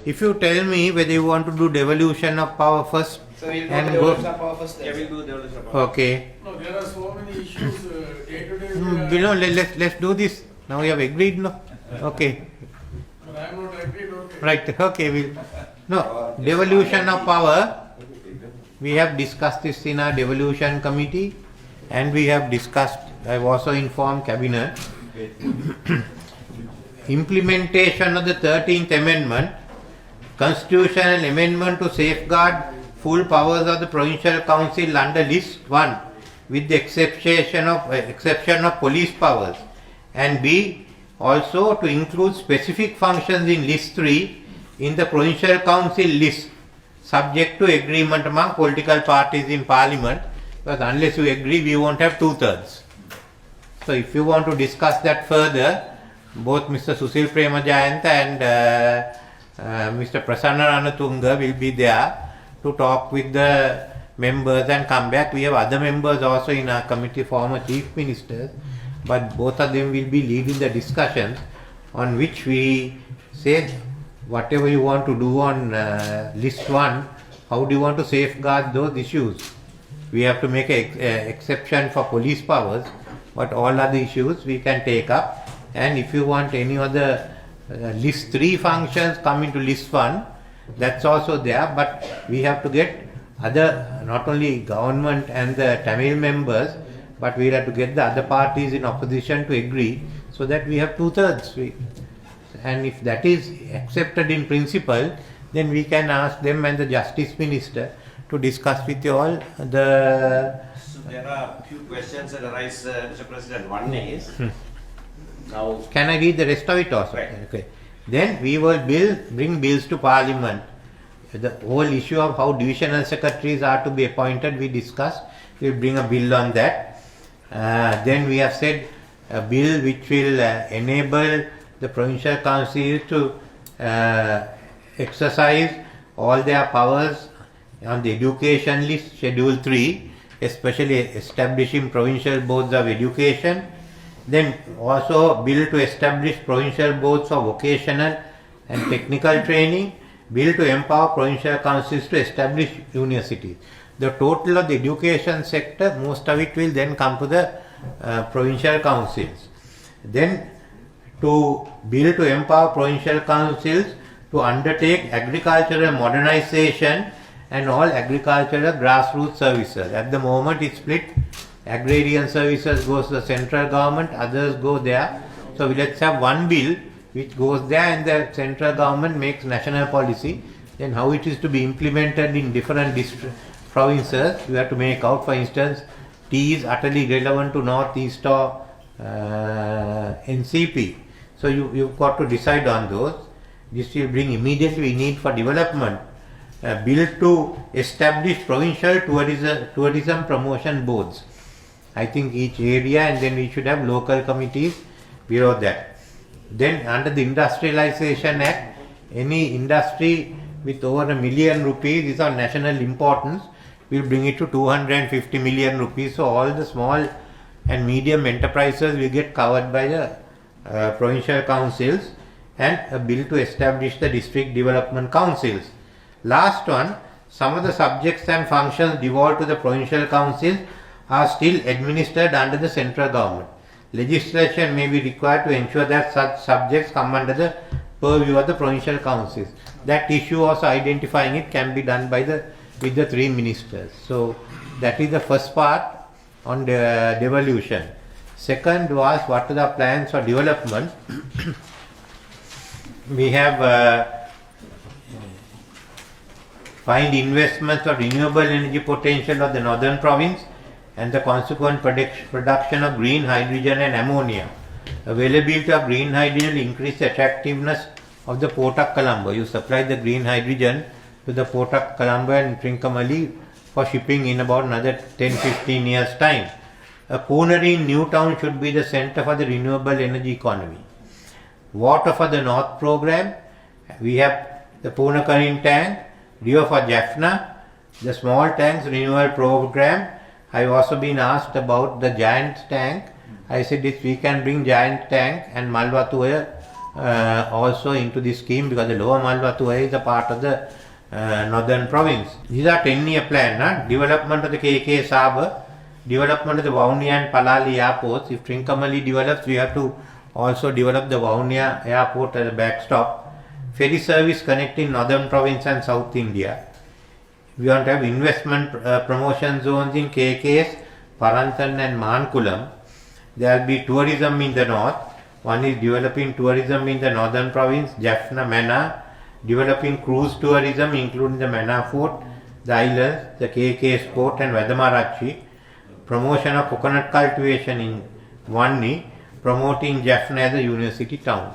if you tell me whether you want to do devolution of power first. So we'll and go go. devolution of power first. Yeah, we'll do devolution of power. Okay. No, there are so many issues day to day. Let's do this. Now we have agreed, no? Okay. But I am not agreed. Okay. Right. Okay. Devolution of power. We have discussed this in our devolution committee, and we have discussed. I have also informed cabinet. Implementation of the 13th Amendment, constitutional amendment to safeguard full powers of the Provincial Council under List 1, with the exception of police powers, and B, also to include specific functions in List 3 in the Provincial Council list, subject to agreement among political parties in Parliament, because unless you agree, we won't have 2/3. So if you want to discuss that further, both Mr. Susil Premajayanta and Mr. Prasanna Ranatunga will be there to talk with the members and come back. We have other members also in our committee, former chief ministers, but both of them will be leading the discussions on which we say whatever you want to do on list 1, how do you want to safeguard those issues? We have to make an exception for police powers, but all other issues we can take up. And if you want any other list 3 functions come into list 1, that's also there, but we have to get other, not only government and the Tamil members, but we have to get the other parties in opposition to agree, so that we have 2/3. And if that is accepted in principle, then we can ask them and the Justice Minister to discuss with you all the... So there are a few questions that arise, Mr. President. One is, now... Can I read the rest of it also? Right. Okay. Then we will bring bills to Parliament. The whole issue of how divisional secretaries are to be appointed, we discussed. We will bring a bill on that. Then we have said a bill which will enable the provincial councils to exercise all their powers on the education list, Schedule 3, especially establishing provincial boards of education. Then also bill to establish provincial boards for vocational and technical training, bill to empower provincial councils to establish universities. The total of the education sector, most of it will then come to the provincial councils. Then to bill to empower provincial councils to undertake agricultural modernization and all agricultural grassroots services. At the moment it's split. Agrarian services goes to the central government, others go there. So let's have one bill which goes there and the central government makes national policy. Then how it is to be implemented in different provinces, you have to make out. For instance, tea is utterly relevant to Northeast or NCP. So you've got to decide on those. This will bring immediately need for development. Bill to establish provincial tourism promotion boards. I think each area, and then we should have local committees below that. Then under the Industrialization Act, any industry with over ₹1 million is of national importance, we'll bring it to 250 million rupees. So all the small and medium enterprises will get covered by the provincial councils, and a bill to establish the district development councils. Last one, some of the subjects and functions devolved to the provincial councils are still administered under the central government. Legislation may be required to ensure that such subjects come under the purview of the provincial councils. That issue, also identifying it, can be done by with the 3 ministers. So that is the first part on the devolution. Second was what are the plans for development. We have find investments for renewable energy potential of the northern province and the consequent production of green hydrogen and ammonia. Availability of green hydrogen will increase the attractiveness of the Port of Colombo. You supply the green hydrogen to the Port of Colombo and Trincomalee for shipping in about another 10-15 years time. A Poonery in Newtown should be the center for the renewable energy economy. Water for the North program, we have the Poonakarin tank, Rio for Jaffna, the small tanks renewal program. I've also been asked about the giant tank. I said if we can bring giant tank and Malwa to also into this scheme because the Lower Malwatu is a part of the northern province. These are 10-year plan. Development of the KK Harbour, development of the Vaunia and Palali airports. If Trincomalee develops, we have to also develop the Vaunia airport as a backstop. Ferry service connecting northern province and South India. We want to have investment promotion zones in KKS, Parantan and Mankulam. There will be tourism in the north. One is developing tourism in the northern province, Jaffna, Mannar, developing cruise tourism including the Mannar Fort, the islands, the KK Port and Vadamarachi, promotion of coconut cultivation in Vanni, promoting Jaffna as a university town.